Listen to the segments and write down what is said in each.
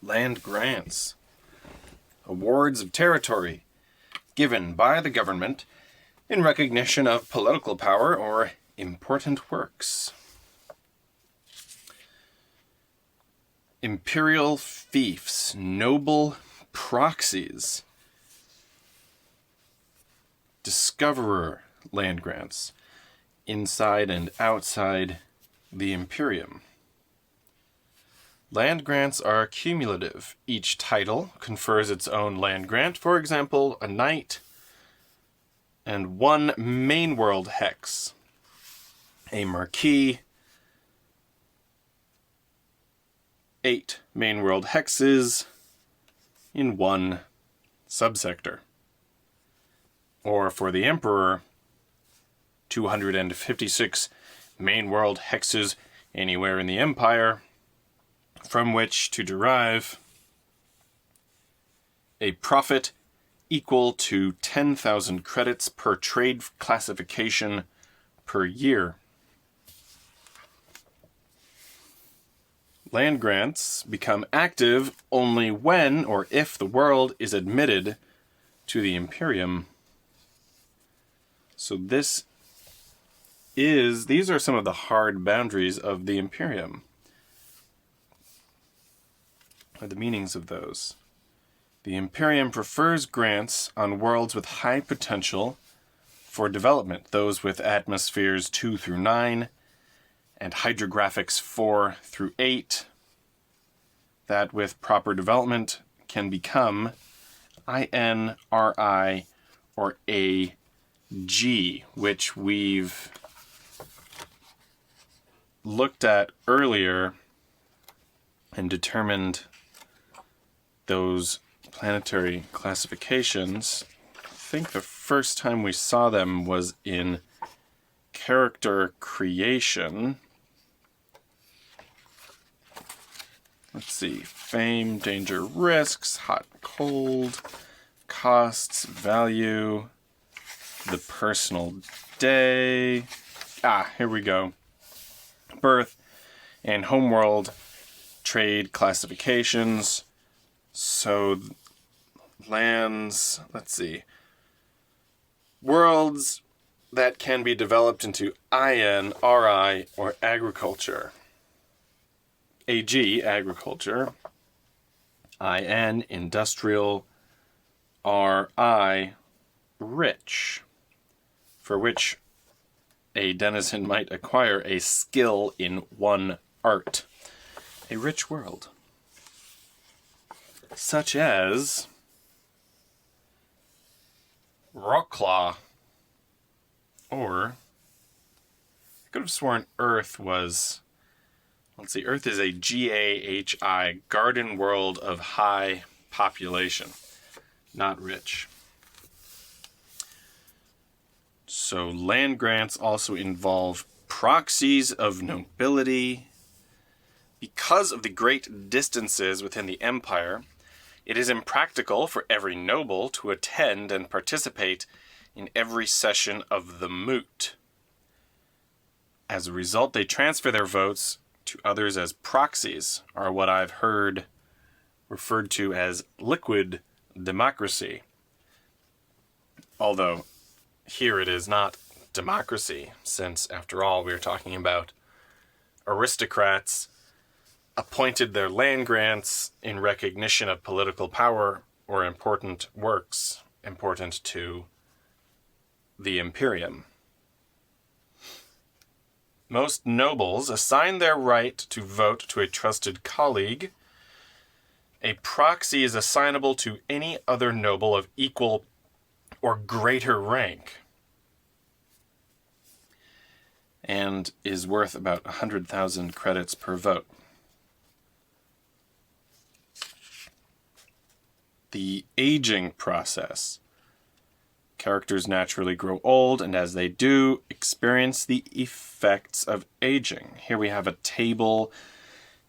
Land grants. Awards of territory given by the government in recognition of political power or important works. Imperial fiefs, noble proxies. Discoverer land grants, inside and outside the Imperium. Land grants are cumulative. Each title confers its own land grant, for example, a knight and one main world hex, a marquis, 8 main world hexes in one subsector. Or for the Emperor, 256 main world hexes anywhere in the Empire, from which to derive a profit equal to 10,000 credits per trade classification per year. Land grants become active only when or if the world is admitted to the Imperium. So these are some of the hard boundaries of the Imperium. Or the meanings of those. The Imperium prefers grants on worlds with high potential for development, those with atmospheres 2 through 9 and hydrographics 4 through 8, that with proper development can become IN, RI, or AG, which we've looked at earlier and determined those planetary classifications. I think the first time we saw them was in character creation. Let's see, fame, danger, risks, hot, cold, costs, value, the personal day. Here we go. Birth and homeworld trade classifications. So lands, let's see. Worlds that can be developed into IN, RI, or agriculture. AG, agriculture. IN, industrial. RI, rich, for which a denizen might acquire a skill in one art. A rich world. Such as Rocklaw. Or, I could have sworn Earth was, let's see, Earth is a GAHI, garden world of high population, not rich. So land grants also involve proxies of nobility. Because of the great distances within the empire, it is impractical for every noble to attend and participate in every session of the moot. As a result, they transfer their votes to others as proxies, or what I've heard referred to as liquid democracy. Although, here it is not democracy, since, after all, we're talking about aristocrats appointed their land grants in recognition of political power or important works important to the Imperium. Most nobles assign their right to vote to a trusted colleague. A proxy is assignable to any other noble of equal or greater rank, and is worth about 100,000 credits per vote. The aging process. Characters naturally grow old, and as they do, experience the effects of aging. Here we have a table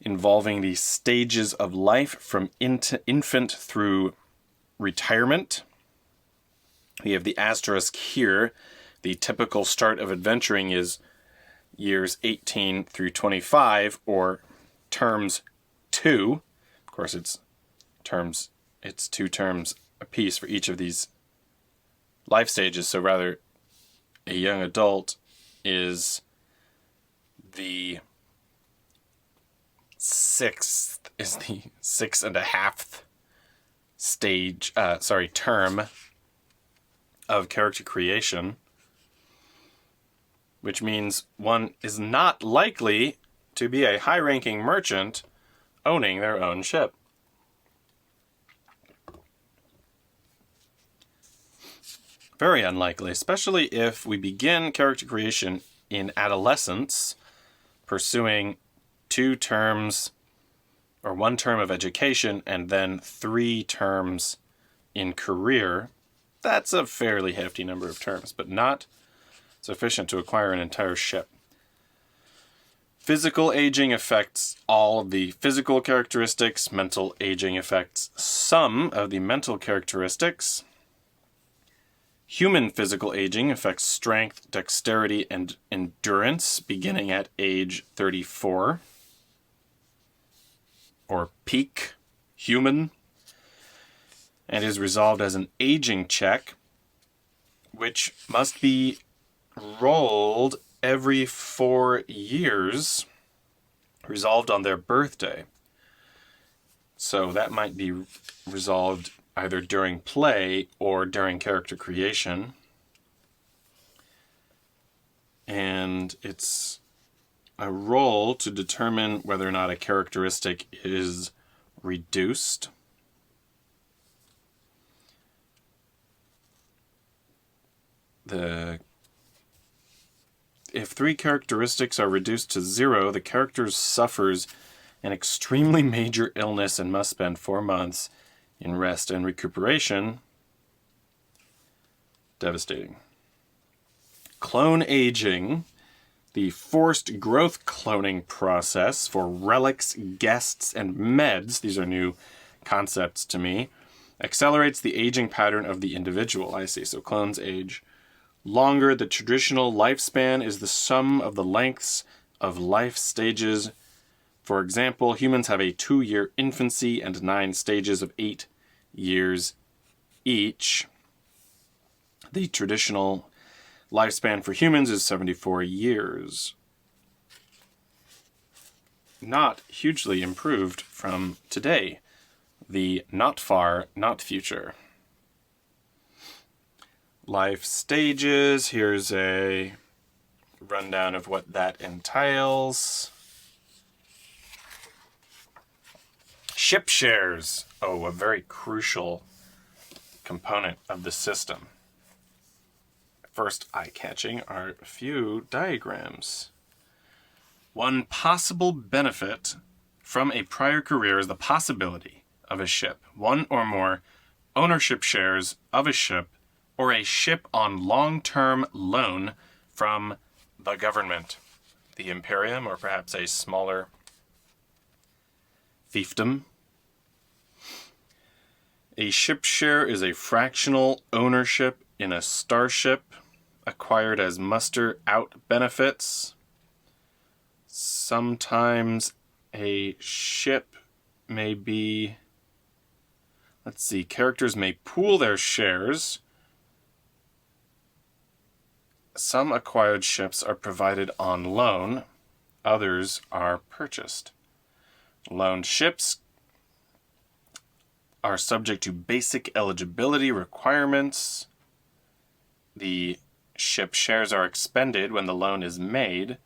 involving the stages of life from infant through retirement. We have the asterisk here. The typical start of adventuring is years 18 through 25, or terms 2. Of course, it's terms. It's 2 terms apiece for each of these life stages. So rather, a young adult is the 6.5 stage, term of character creation, which means one is not likely to be a high-ranking merchant owning their own ship. Very unlikely, especially if we begin character creation in adolescence, pursuing 2 terms or 1 term of education and then 3 terms in career. That's a fairly hefty number of terms, but not sufficient to acquire an entire ship. Physical aging affects all of the physical characteristics. Mental aging affects some of the mental characteristics. Human physical aging affects strength, dexterity, and endurance beginning at age 34, or peak human, and is resolved as an aging check, which must be rolled every 4 years, resolved on their birthday. So that might be resolved either during play or during character creation. And it's a roll to determine whether or not a characteristic is reduced. If 3 characteristics are reduced to 0, the character suffers an extremely major illness and must spend 4 months in rest and recuperation. Devastating. Clone aging, the forced growth cloning process for relics, guests, and meds, these are new concepts to me, accelerates the aging pattern of the individual. I see, so clones age longer. The traditional lifespan is the sum of the lengths of life stages. For example, humans have a 2-year infancy and 9 stages of 8 years each. The traditional lifespan for humans is 74 years. Not hugely improved from today. The not far, not future. Life stages. Here's a rundown of what that entails. Ship shares. Oh, a very crucial component of the system. First eye-catching are a few diagrams. One possible benefit from a prior career is the possibility of a ship, 1 or more ownership shares of a ship, or a ship on long-term loan from the government, the Imperium, or perhaps a smaller fiefdom. A ship share is a fractional ownership in a starship acquired as muster-out benefits. Sometimes a ship may be... characters may pool their shares. Some acquired ships are provided on loan. Others are purchased. Loaned ships are subject to basic eligibility requirements. The ship shares are expended when the loan is made,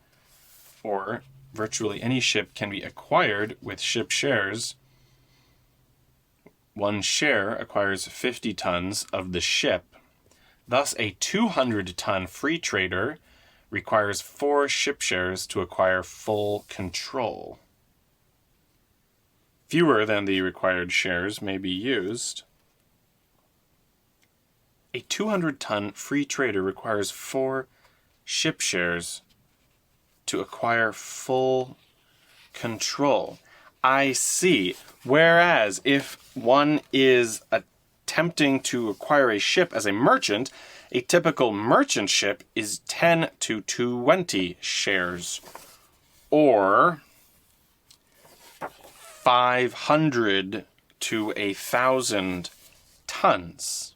or virtually any ship can be acquired with ship shares. 1 share acquires 50 tons of the ship. Thus, a 200-ton free trader requires 4 ship shares to acquire full control. Fewer than the required shares may be used. A 200-ton free trader requires 4 ship shares to acquire full control. I see. Whereas if one is attempting to acquire a ship as a merchant, a typical merchant ship is 10 to 20 shares, or 500 to 1,000 tons.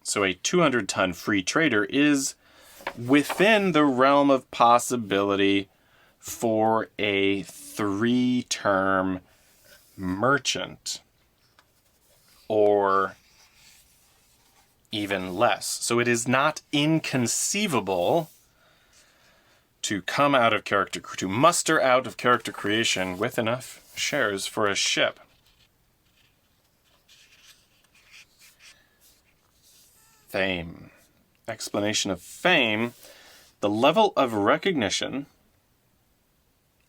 So a 200-ton free trader is within the realm of possibility for a 3-term merchant, or even less. So it is not inconceivable to come out of character, to muster out of character creation with enough shares for a ship. Fame. Explanation of fame: the level of recognition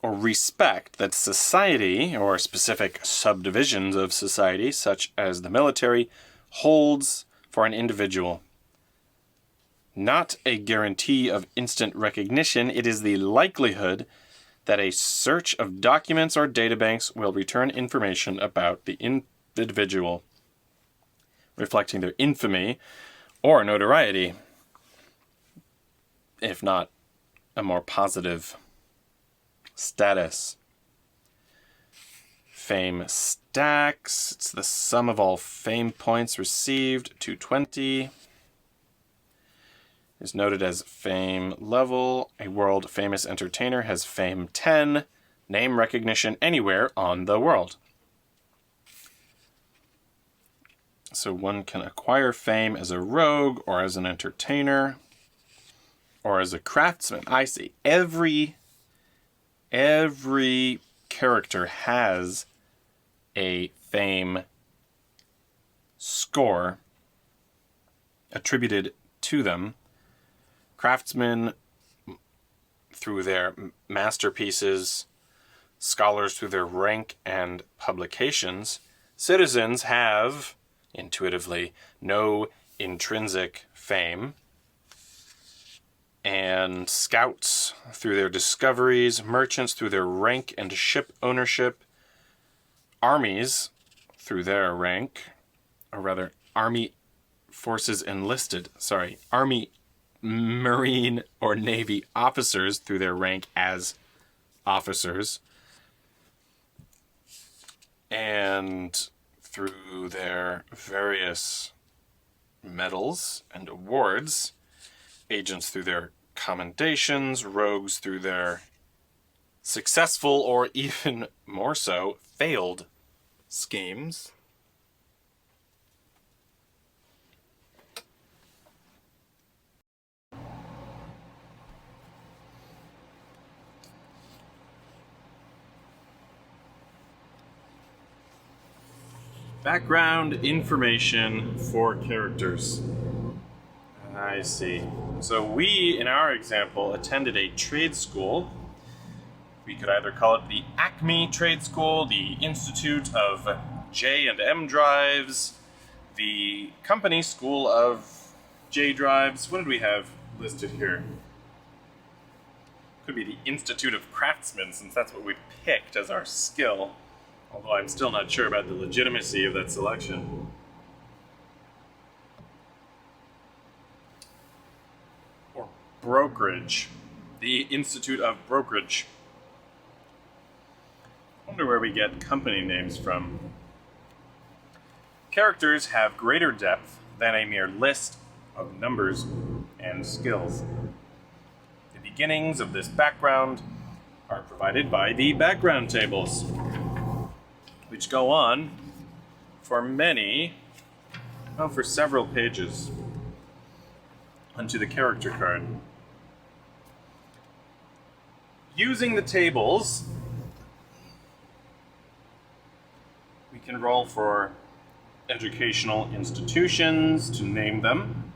or respect that society, or specific subdivisions of society, such as the military, holds for an individual. Not a guarantee of instant recognition, it is the likelihood that a search of documents or databanks will return information about the individual, reflecting their infamy or notoriety, if not a more positive status. Fame stacks. It's the sum of all fame points received. 220 is noted as fame level. A world famous entertainer has fame 10. Name recognition anywhere on the world. So one can acquire fame as a rogue, or as an entertainer, or as a craftsman. I see. Every character has a fame score attributed to them. Craftsmen through their masterpieces, scholars through their rank and publications. Citizens have, intuitively, no intrinsic fame. And scouts through their discoveries, merchants through their rank and ship ownership, armies through their rank, or rather, army forces enlisted, army, marine, or navy officers through their rank as officers, and through their various medals and awards, agents through their commendations, rogues through their successful, or even more so, failed schemes. Background information for characters. I see. So we, in our example, attended a trade school. We could either call it the Acme Trade School, the Institute of J and M Drives, the Company School of J Drives. What did we have listed here? Could be the Institute of Craftsmen, since that's what we picked as our skill. Although I'm still not sure about the legitimacy of that selection. Or brokerage. The Institute of Brokerage. I wonder where we get company names from. Characters have greater depth than a mere list of numbers and skills. The beginnings of this background are provided by the background tables, which go on for for several pages onto the character card. Using the tables, we can roll for educational institutions, to name them.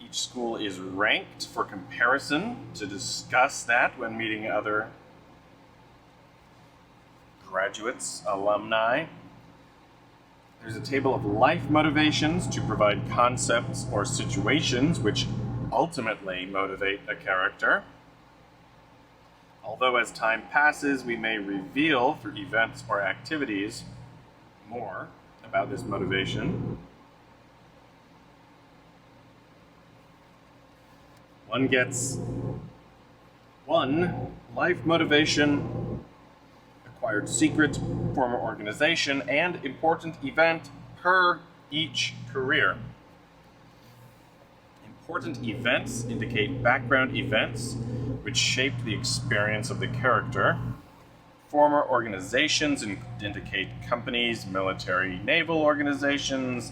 Each school is ranked for comparison, to discuss that when meeting other graduates, alumni. There's a table of life motivations to provide concepts or situations which ultimately motivate a character. Although as time passes, we may reveal through events or activities more about this motivation. One gets one life motivation acquired secret, former organization, and important event per each career. Important events indicate background events which shaped the experience of the character. Former organizations indicate companies, military, naval organizations,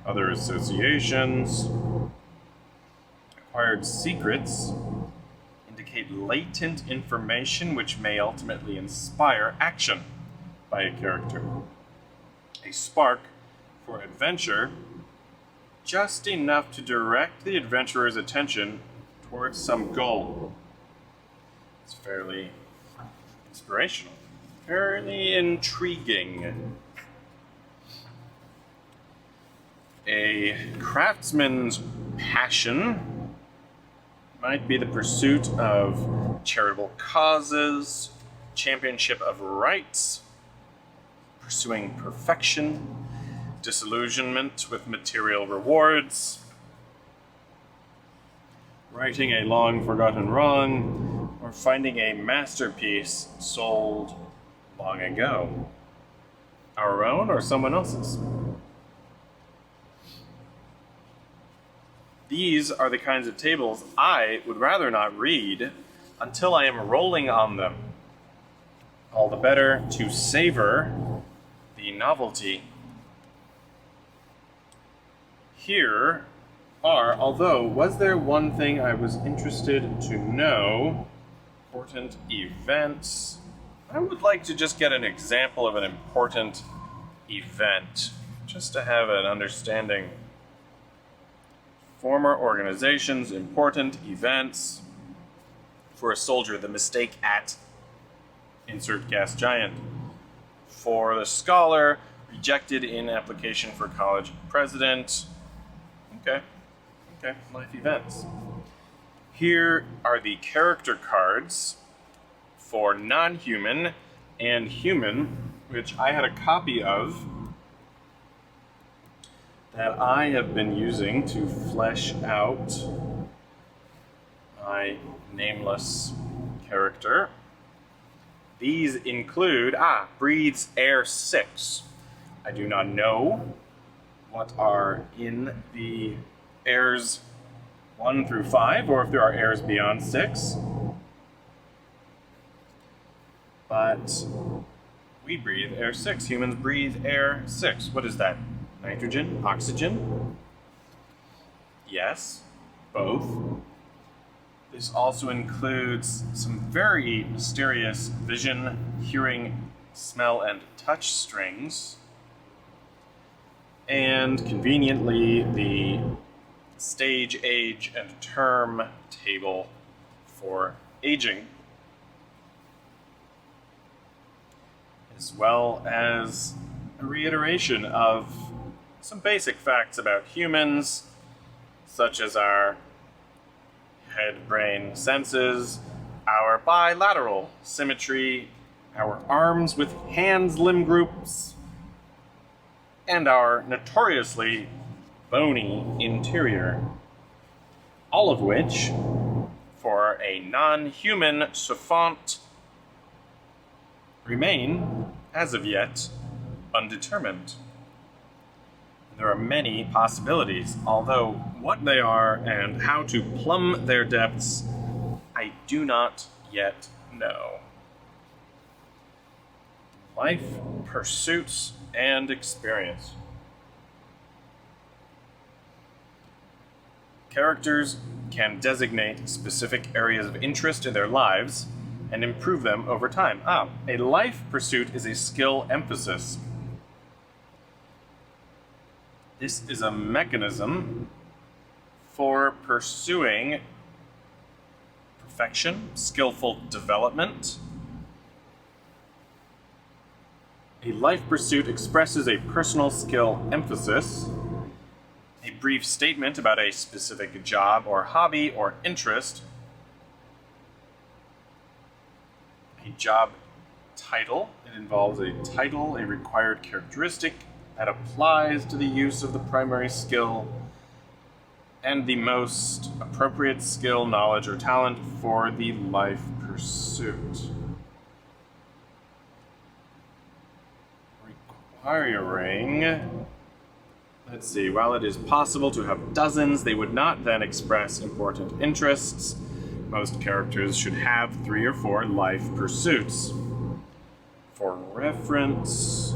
other associations. Acquired secrets indicate latent information which may ultimately inspire action by a character. A spark for adventure, just enough to direct the adventurer's attention towards some goal. It's fairly inspirational, fairly intriguing. A craftsman's passion might be the pursuit of charitable causes, championship of rights, pursuing perfection, disillusionment with material rewards, righting a long-forgotten wrong, or finding a masterpiece sold long ago. Our own or someone else's? These are the kinds of tables I would rather not read until I am rolling on them. All the better to savor the novelty. Here are, although, was there one thing I was interested to know? Important events. I would like to just get an example of an important event, just to have an understanding. Former organizations, important events. For a soldier, the mistake at insert gas giant. For the scholar, rejected in application for college president. Okay, life events. Here are the character cards for non-human and human, which I had a copy of that I have been using to flesh out my nameless character. These include, breathes air 6. I do not know what are in the airs 1 through 5, or if there are airs beyond 6. But we breathe air 6. Humans breathe air 6. What is that? Nitrogen? Oxygen? Yes, both. This also includes some very mysterious vision, hearing, smell, and touch strings. And conveniently, the stage, age, and term table for aging, as well as a reiteration of some basic facts about humans, such as our head-brain senses, our bilateral symmetry, our arms with hands limb groups, and our notoriously bony interior. All of which, for a non-human sophont, remain, as of yet, undetermined. There are many possibilities, although what they are and how to plumb their depths, I do not yet know. Life, pursuits, and experience. Characters can designate specific areas of interest in their lives and improve them over time. A life pursuit is a skill emphasis. This is a mechanism for pursuing perfection, skillful development. A life pursuit expresses a personal skill emphasis, a brief statement about a specific job or hobby or interest, a job title. It involves a title, a required characteristic that applies to the use of the primary skill, and the most appropriate skill, knowledge, or talent for the life pursuit. hiring. Let's see, while it is possible to have dozens, they would not then express important interests. Most characters should have 3 or 4 life pursuits. For reference,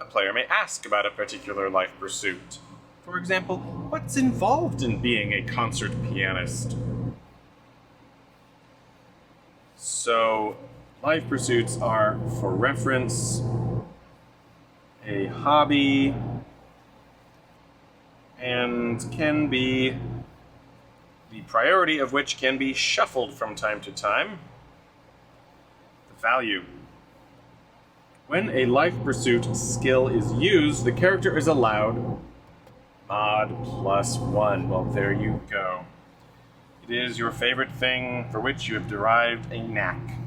a player may ask about a particular life pursuit. For example, what's involved in being a concert pianist? So, life pursuits are, for reference, a hobby, and can be, the priority of which can be shuffled from time to time. The value. When a life pursuit skill is used, the character is allowed mod +1. Well, there you go. It is your favorite thing for which you have derived a knack.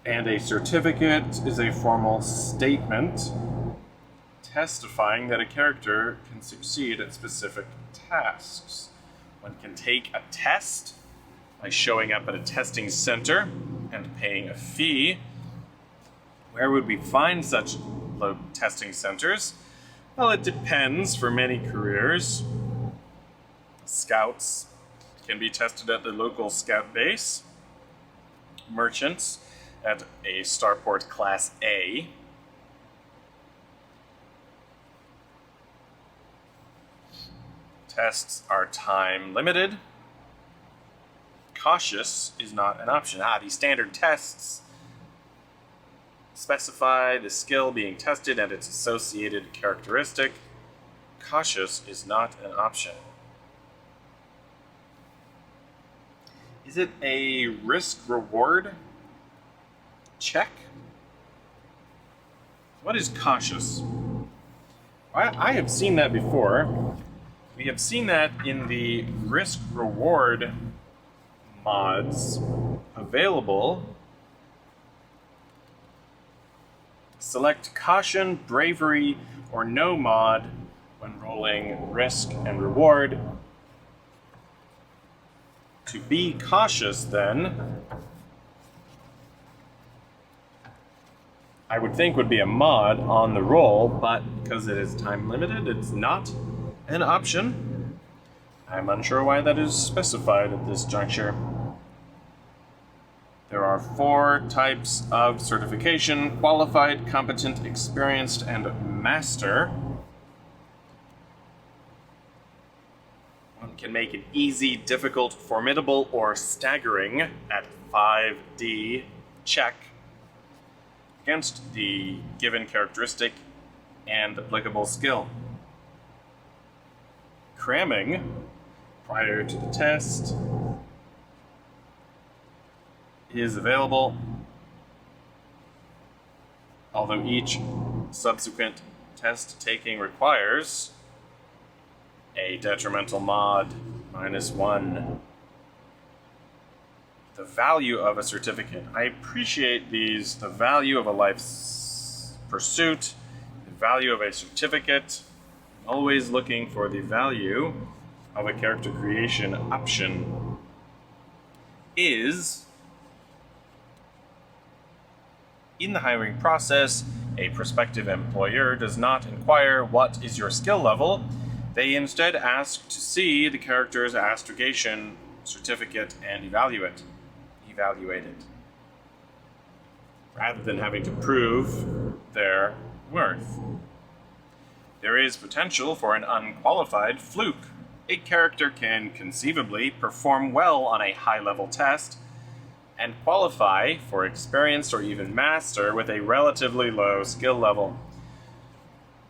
And a certificate is a formal statement testifying that a character can succeed at specific tasks. One can take a test by showing up at a testing center and paying a fee. Where would we find such testing centers? Well, it depends for many careers. Scouts can be tested at the local scout base. Merchants at a starport class A. Tests are time limited. Cautious is not an option. The standard tests specify the skill being tested and its associated characteristic. Cautious is not an option. Is it a risk-reward check? What is cautious? I have seen that before. We have seen that in the risk-reward mods available. Select caution, bravery, or no mod when rolling risk and reward. To be cautious, then, I would think would be a mod on the roll, but because it is time limited, it's not an option. I'm unsure why that is specified at this juncture. There are 4 types of certification: qualified, competent, experienced, and master. One can make it easy, difficult, formidable, or staggering at 5D check against the given characteristic and applicable skill. Cramming prior to the test is available, although each subsequent test taking requires a detrimental mod -1. The value of a certificate. I appreciate these. The value of a life pursuit, the value of a certificate. Always looking for the value of a character creation option. Is, in the hiring process, a prospective employer does not inquire what is your skill level. They instead ask to see the character's astrogation certificate and evaluate it, rather than having to prove their worth. There is potential for an unqualified fluke. A character can conceivably perform well on a high-level test and qualify for experienced or even master with a relatively low skill level,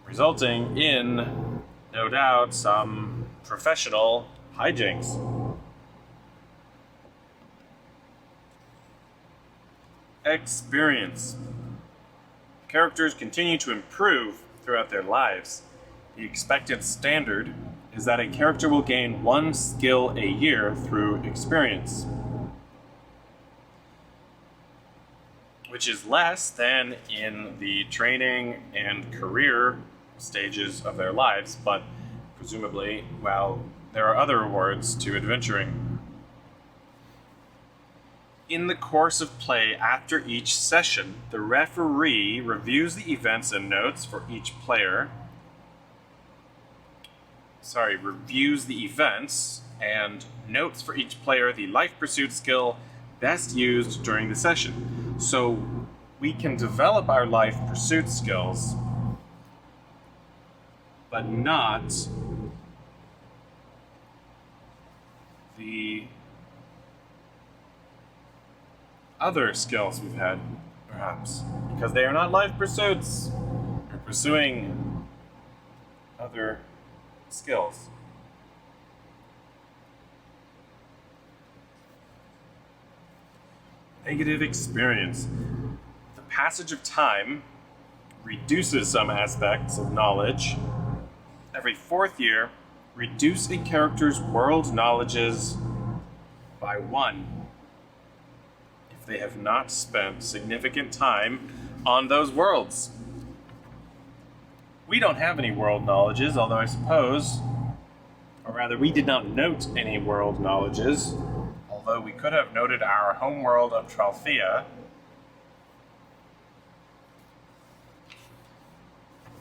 resulting in, no doubt, some professional hijinks. Experience. Characters continue to improve throughout their lives. The expected standard is that a character will gain 1 skill a year through experience, which is less than in the training and career stages of their lives, but presumably, well, there are other rewards to adventuring. In the course of play after each session, the referee reviews the events and notes for each player. Reviews the events and notes for each player the life pursuit skill best used during the session. So we can develop our life pursuit skills, but not the other skills we've had, perhaps, because they are not life pursuits. We're pursuing other skills. Negative experience. The passage of time reduces some aspects of knowledge. Every 4th year, reduce a character's world knowledges by 1 if they have not spent significant time on those worlds. We don't have any world knowledges, although I suppose, or rather, we did not note any world knowledges, although we could have noted our homeworld of Traveller5.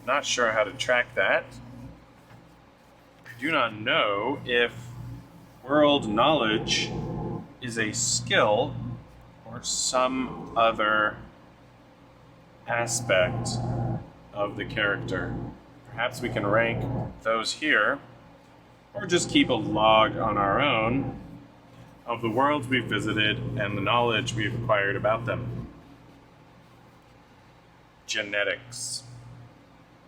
Not sure how to track that. I do not know if world knowledge is a skill or some other aspect of the character. Perhaps we can rank those here, or just keep a log on our own of the worlds we've visited and the knowledge we've acquired about them. Genetics.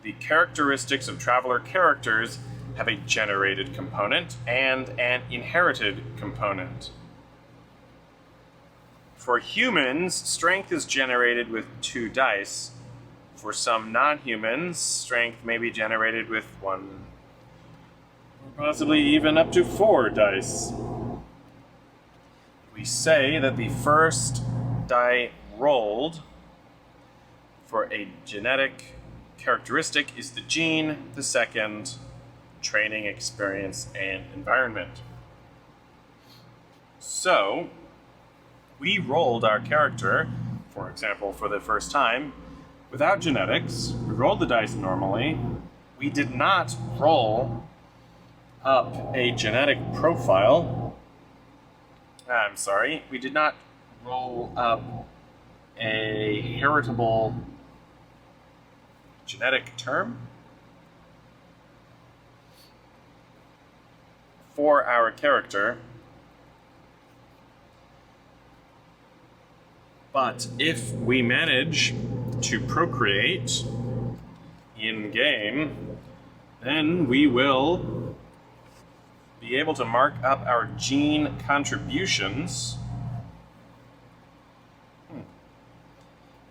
The characteristics of Traveller characters have a generated component and an inherited component. For humans, strength is generated with 2 dice. For some non-humans, strength may be generated with 1, or possibly even up to 4 dice. We say that the first die rolled for a genetic characteristic is the gene, the second, training, experience, and environment. So, we rolled our character, for example, for the first time, without genetics. We rolled the dice normally. We did not roll up a genetic profile. We did not roll up a heritable genetic term for our character. But if we manage to procreate in-game, then we will be able to mark up our gene contributions.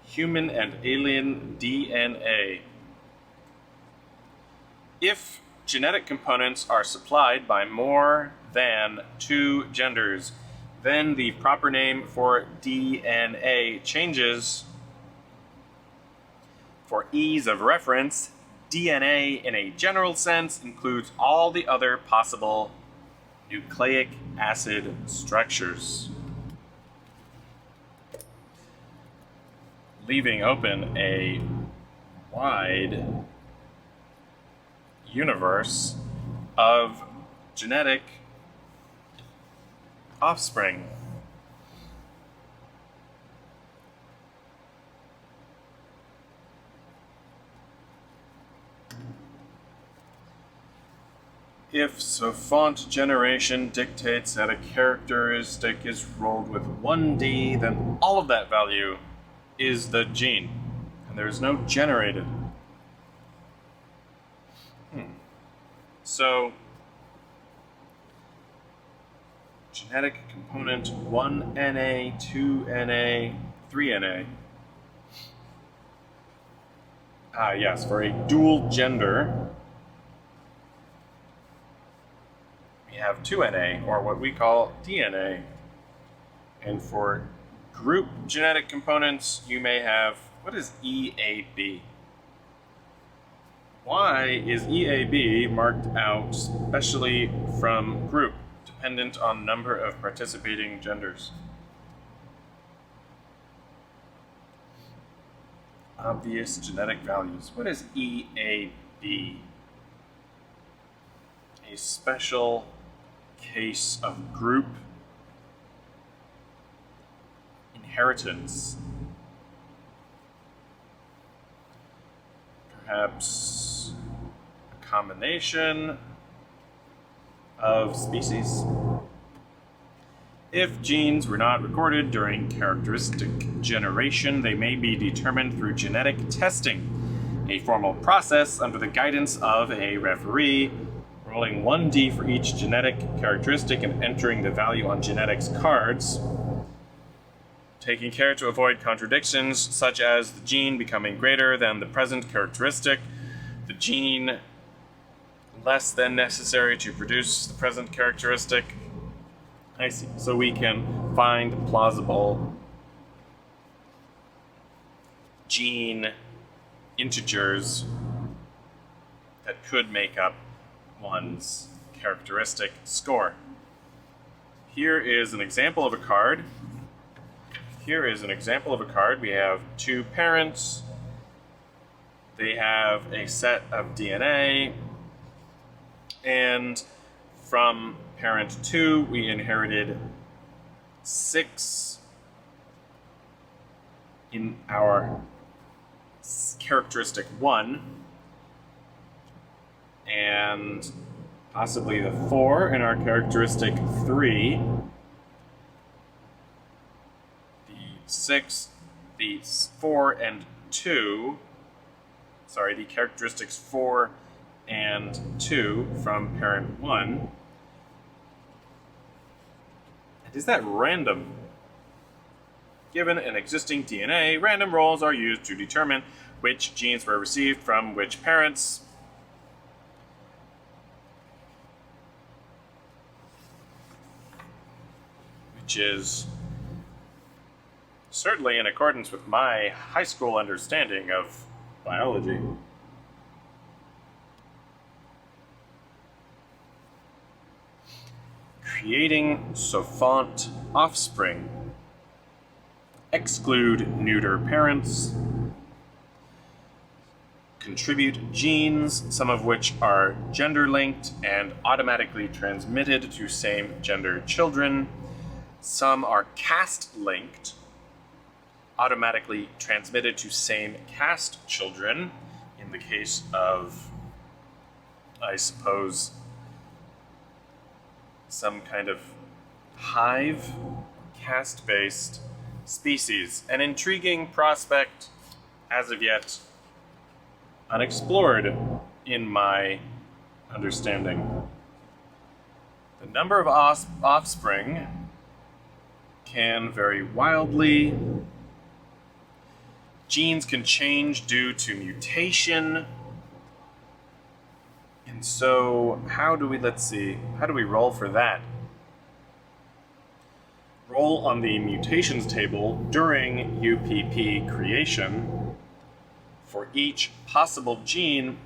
Human and alien DNA. If genetic components are supplied by more than 2 genders, then the proper name for DNA changes. For ease of reference, DNA in a general sense includes all the other possible nucleic acid structures, leaving open a wide universe of genetic offspring. If sophont generation dictates that a characteristic is rolled with 1d, then all of that value is the gene, and there's no generated. So, genetic component 1Na, 2Na, 3Na. Yes, for a dual gender, we have 2Na, or what we call DNA. And for group genetic components, you may have, what is EAB? Why is EAB marked out specially from group, dependent on number of participating genders? Obvious genetic values. What is EAB? A special case of group inheritance. Perhaps a combination of species. If genes were not recorded during characteristic generation, they may be determined through genetic testing, a formal process under the guidance of a referee, rolling 1d for each genetic characteristic and entering the value on genetics cards, taking care to avoid contradictions such as the gene becoming greater than the present characteristic, the gene less than necessary to produce the present characteristic. I see. So we can find plausible gene integers that could make up one's characteristic score. Here is an example of a card. We have two parents. They have a set of DNA, and from parent 2, we inherited 6 in our characteristic 1, and possibly the 4 in our characteristic 3, the 4 and 2, the characteristics 4 and 2 from parent 1. And is that random? Given an existing DNA, random rolls are used to determine which genes were received from which parents. Which is certainly in accordance with my high school understanding of biology. Creating sophont offspring. Exclude neuter parents. Contribute genes, some of which are gender-linked and automatically transmitted to same-gender children. Some are caste-linked, automatically transmitted to same caste children, in the case of, I suppose, some kind of hive, caste-based species. An intriguing prospect, as of yet unexplored in my understanding. The number of offspring can vary wildly. Genes can change due to mutation. And so, how do we roll for that? Roll on the mutations table during UPP creation for each possible gene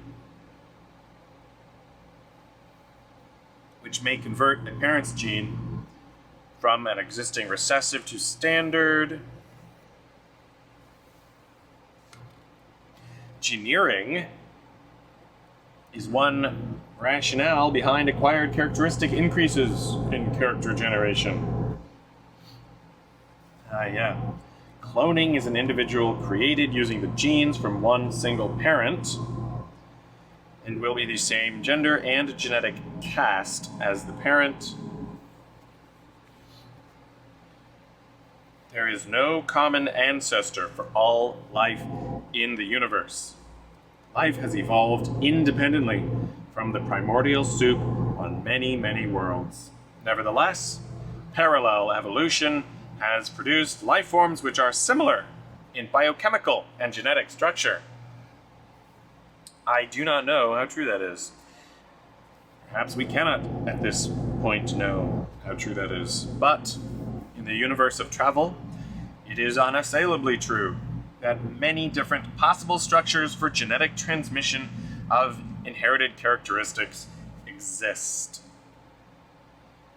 which may convert a parent's gene from an existing recessive to standard. Engineering is one rationale behind acquired characteristic increases in character generation. Cloning is an individual created using the genes from one single parent and will be the same gender and genetic caste as the parent. There is no common ancestor for all life in the universe. Life has evolved independently from the primordial soup on many, many worlds. Nevertheless, parallel evolution has produced life forms which are similar in biochemical and genetic structure. I do not know how true that is. Perhaps we cannot, at this point, know how true that is. But in the universe of travel, it is unassailably true that many different possible structures for genetic transmission of inherited characteristics exist.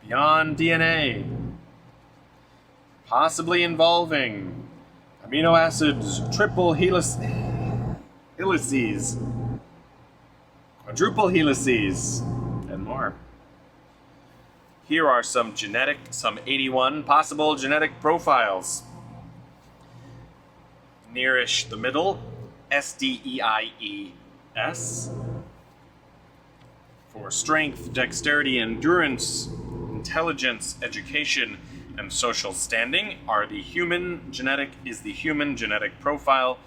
Beyond DNA, possibly involving amino acids, triple helices, quadruple helices, and more. Here are some 81 possible genetic profiles. Nearish the middle, SDEIES. For strength, dexterity, endurance, intelligence, education, and social standing is the human genetic profile,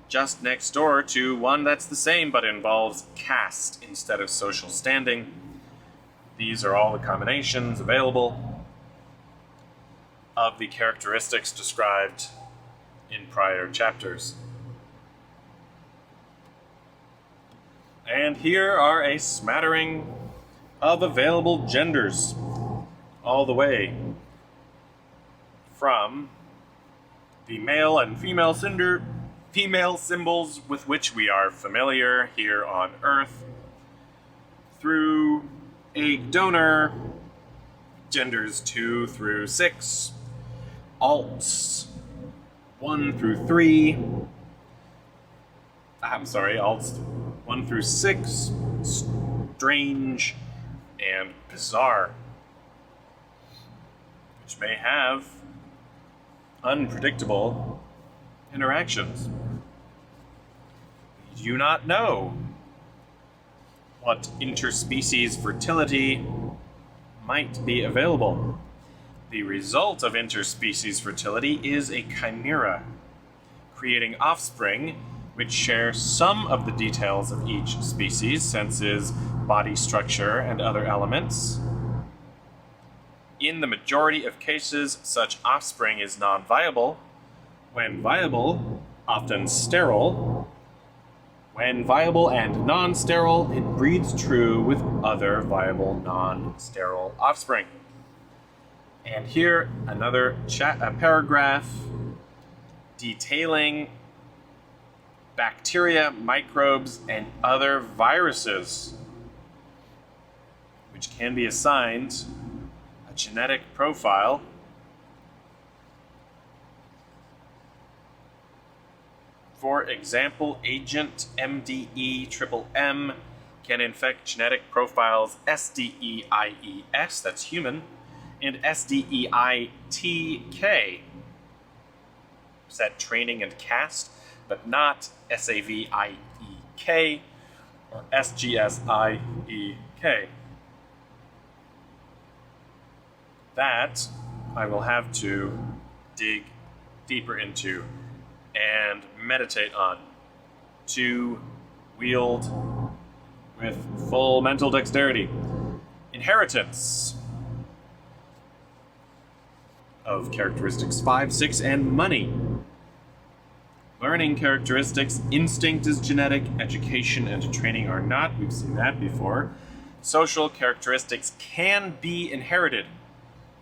just next door to one that's the same but involves caste instead of social standing. These are all the combinations available of the characteristics described in prior chapters. And here are a smattering of available genders, all the way from the male and female symbols with which we are familiar here on Earth, through egg donor, genders 2 through 6, alts 1 through 3, alts 1 through 6, strange, and bizarre, which may have unpredictable interactions. We do not know what interspecies fertility might be available. The result of interspecies fertility is a chimera, creating offspring which share some of the details of each species, senses, body structure, and other elements. In the majority of cases, such offspring is non-viable. When viable, often sterile. When viable and non-sterile, it breeds true with other viable non-sterile offspring. And here, another paragraph detailing bacteria, microbes, and other viruses, which can be assigned a genetic profile. For example, agent MDE/MM can infect genetic profiles SDEIES, that's human, and SDEITK, set training and caste, but not SAVIEK or SGSIEK. That I will have to dig deeper into and meditate on to wield with full mental dexterity. Inheritance of characteristics 5, 6, and money. Learning characteristics, instinct is genetic, education and training are not. We've seen that before. Social characteristics can be inherited,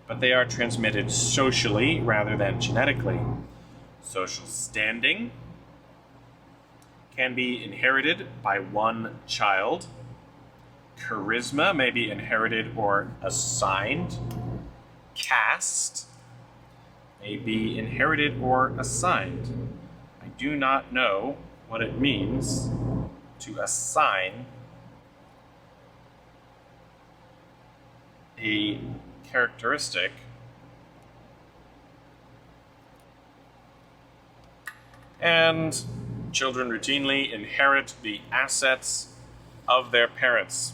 but they are transmitted socially rather than genetically. Social standing can be inherited by one child. Charisma may be inherited or assigned. Caste may be inherited or assigned. I do not know what it means to assign a characteristic. And children routinely inherit the assets of their parents,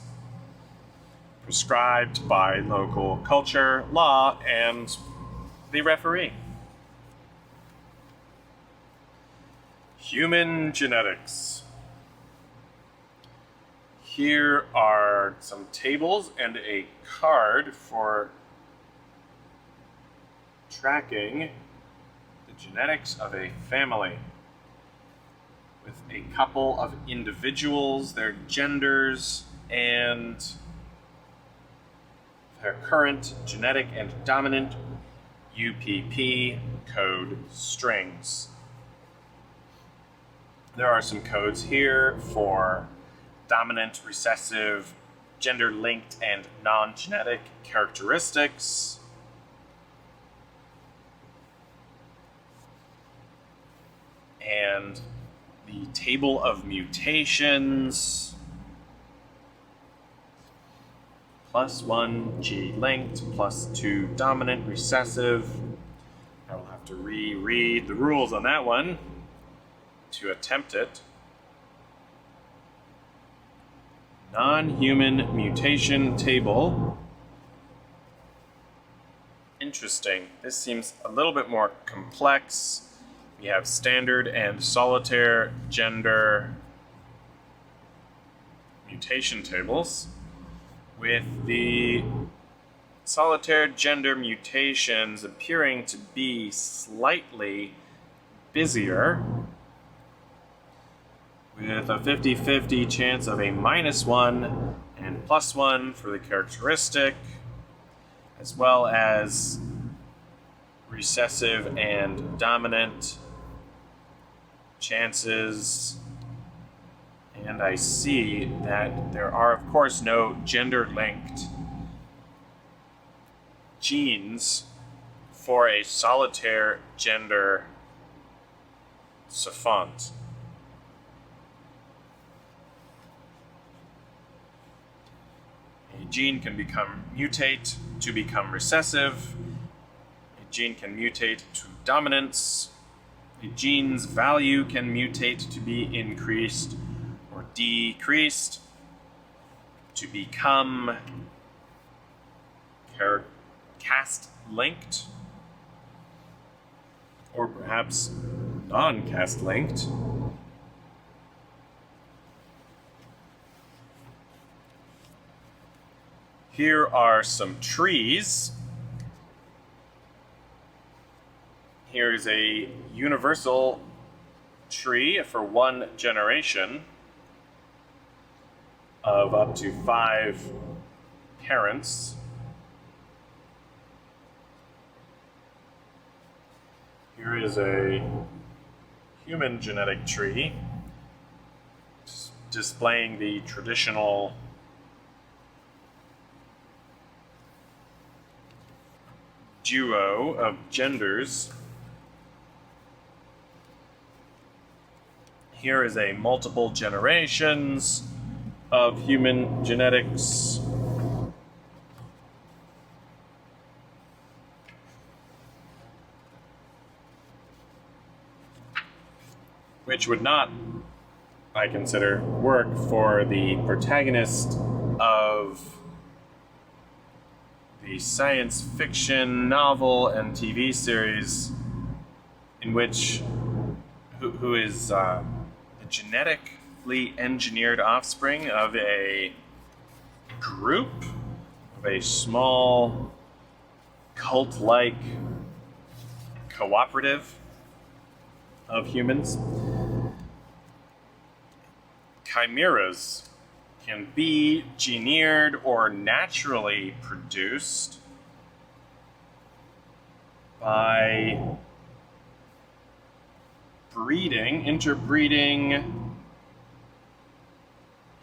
prescribed by local culture, law, and the referee. Human genetics. Here are some tables and a card for tracking the genetics of a family, with a couple of individuals, their genders, and their current genetic and dominant UPP code strings. There are some codes here for dominant, recessive, gender-linked, and non-genetic characteristics. and the table of mutations. +1 G-linked, +2 dominant recessive. I will have to reread the rules on that one to attempt it. Non-human mutation table. Interesting. This seems a little bit more complex. We have standard and solitaire gender mutation tables, with the solitaire gender mutations appearing to be slightly busier, with a 50-50 chance of a -1 and +1 for the characteristic, as well as recessive and dominant chances. And I see that there are, of course, no gender-linked genes for a solitaire gender sophont. A gene can mutate to become recessive. A gene can mutate to dominance. A gene's value can mutate to be increased or decreased, to become caste-linked, or perhaps non-caste-linked. Here are some trees. Here is a universal tree for one generation of up to 5 parents. Here is a human genetic tree displaying the traditional duo of genders. Here is a multiple generations of human genetics. Which would not, I consider, work for the protagonist of the science fiction novel and TV series in which who is the genetically engineered offspring of a group, of a small cult-like cooperative of humans. Chimeras can be engineered or naturally produced by interbreeding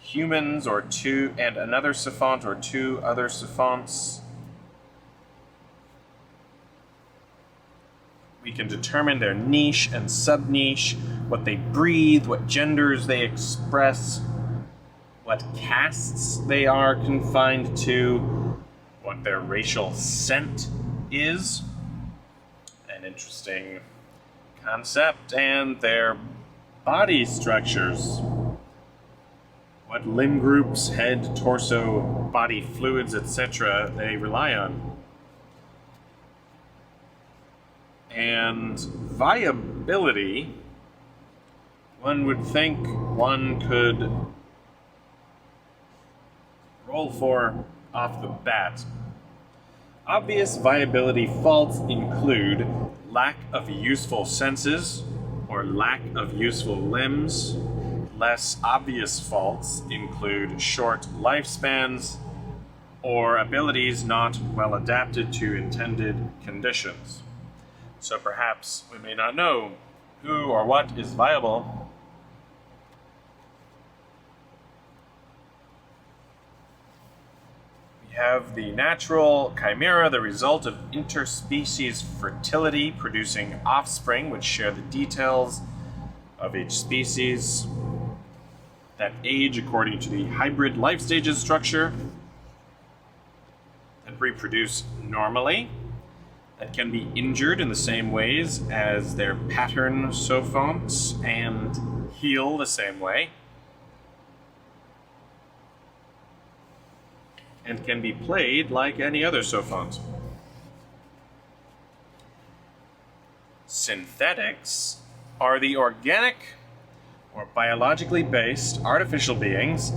humans or two and another sophont or 2 other sophonts. We can determine their niche and sub-niche, what they breathe, what genders they express, what castes they are confined to, what their racial scent is, an interesting concept, and their body structures, what limb groups, head, torso, body fluids, etc. they rely on. And viability, one would think one could roll for off the bat. Obvious viability faults include lack of useful senses or lack of useful limbs. Less obvious faults include short lifespans or abilities not well adapted to intended conditions. So perhaps we may not know who or what is viable. We have the natural chimera, the result of interspecies fertility, producing offspring which share the details of each species, that age according to the hybrid life stages structure, that reproduce normally, that can be injured in the same ways as their pattern sophonts and heal the same way, and can be played like any other sophont. Synthetics are the organic or biologically based artificial beings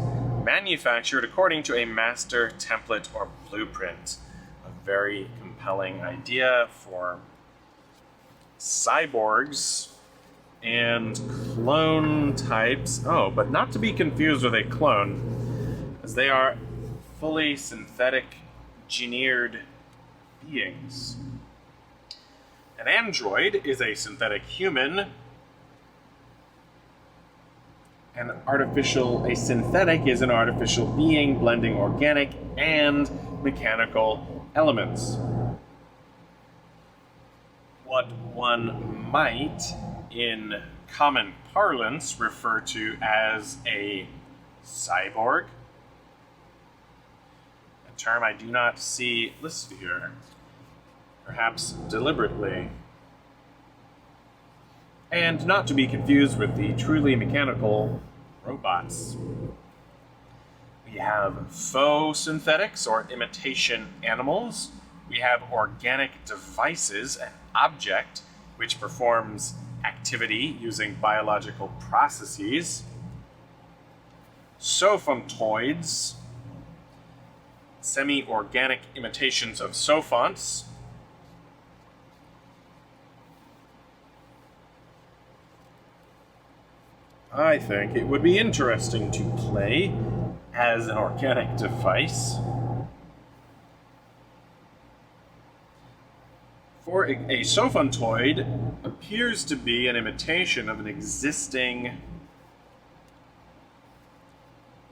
manufactured according to a master template or blueprint. A very compelling idea for cyborgs and clone types. Oh, but not to be confused with a clone, as they are fully synthetic, engineered beings. An android is a synthetic human. A synthetic is an artificial being blending organic and mechanical elements. What one might, in common parlance, refer to as a cyborg, a term I do not see listed here, perhaps deliberately, and not to be confused with the truly mechanical robots. We have faux synthetics or imitation animals. We have organic devices, an object which performs activity using biological processes. Sophontoids, semi-organic imitations of sophonts. I think it would be interesting to play as an organic device. For a sophontoid appears to be an imitation of an existing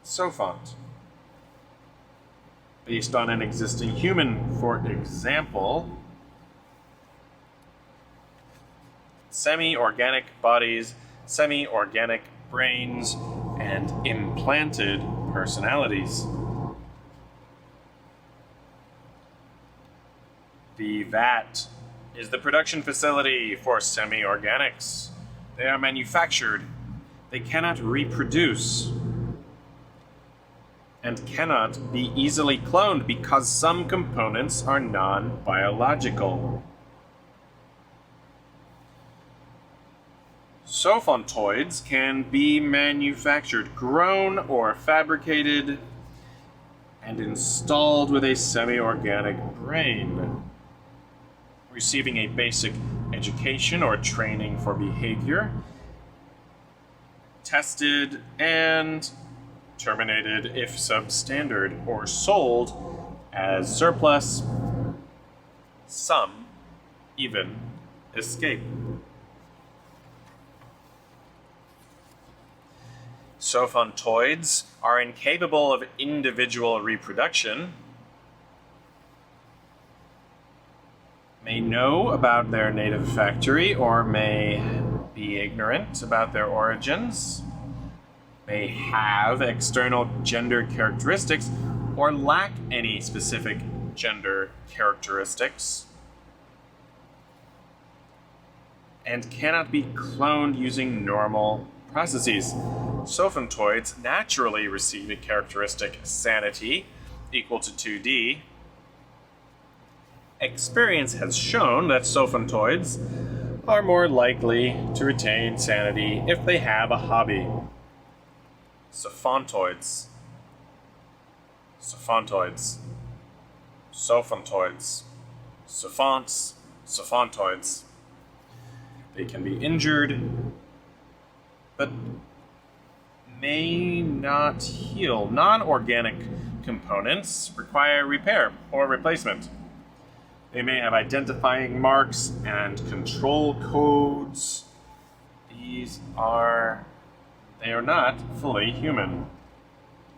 sophont, based on an existing human, for example. Semi-organic bodies, semi-organic brains, and implanted personalities. The vat is the production facility for semi-organics. They are manufactured. They cannot reproduce and cannot be easily cloned because some components are non-biological. Sophontoids can be manufactured, grown, or fabricated and installed with a semi-organic brain, receiving a basic education or training for behavior, tested and terminated if substandard, or sold as surplus. Some even escape. Sophontoids are incapable of individual reproduction, may know about their native factory or may be ignorant about their origins, may have external gender characteristics or lack any specific gender characteristics, and cannot be cloned using normal processes. Sophontoids naturally receive a characteristic sanity equal to 2D. Experience has shown that sophontoids are more likely to retain sanity if they have a hobby. Sophontoids. Sophontoids. Sophontoids. Sophonts. Sophontoids. They can be injured, but may not heal. Non-organic components require repair or replacement. They may have identifying marks and control codes. They are not fully human,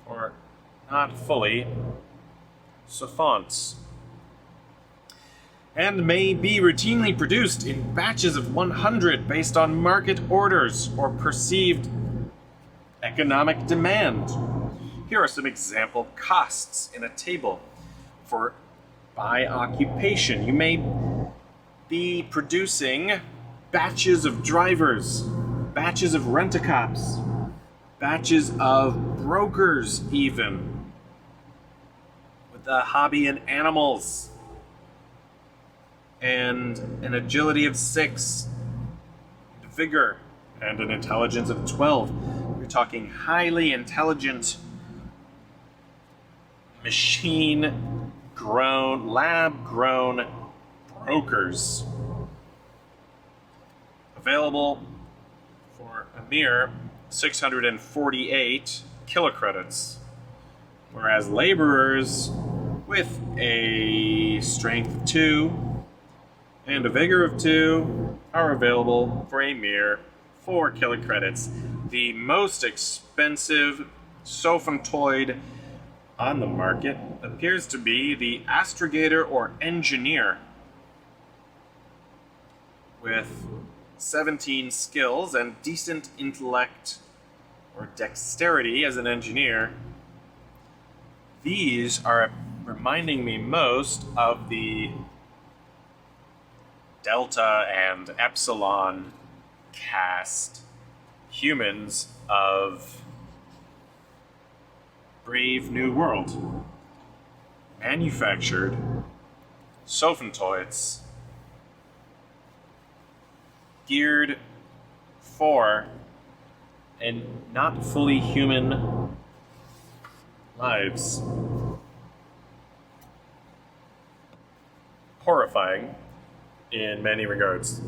or not fully sophonts. and may be routinely produced in batches of 100 based on market orders or perceived economic demand. Here are some example costs in a table for by occupation. You may be producing batches of drivers, batches of rent-a-cops, batches of brokers even, with a hobby in animals, and an agility of 6, vigor, and an intelligence of 12. You're talking highly intelligent, machine-grown, lab-grown brokers. Available for a mere 648 kilocredits, whereas laborers with a strength of 2 and a vigor of 2 are available for a mere 4 kilocredits. The most expensive sophontoid on the market appears to be the astrogator or engineer, with 17 skills and decent intellect or dexterity as an engineer. These are reminding me most of the Delta and Epsilon caste humans of Brave New World. Manufactured sophontoids geared for and not fully human lives. Horrifying in many regards.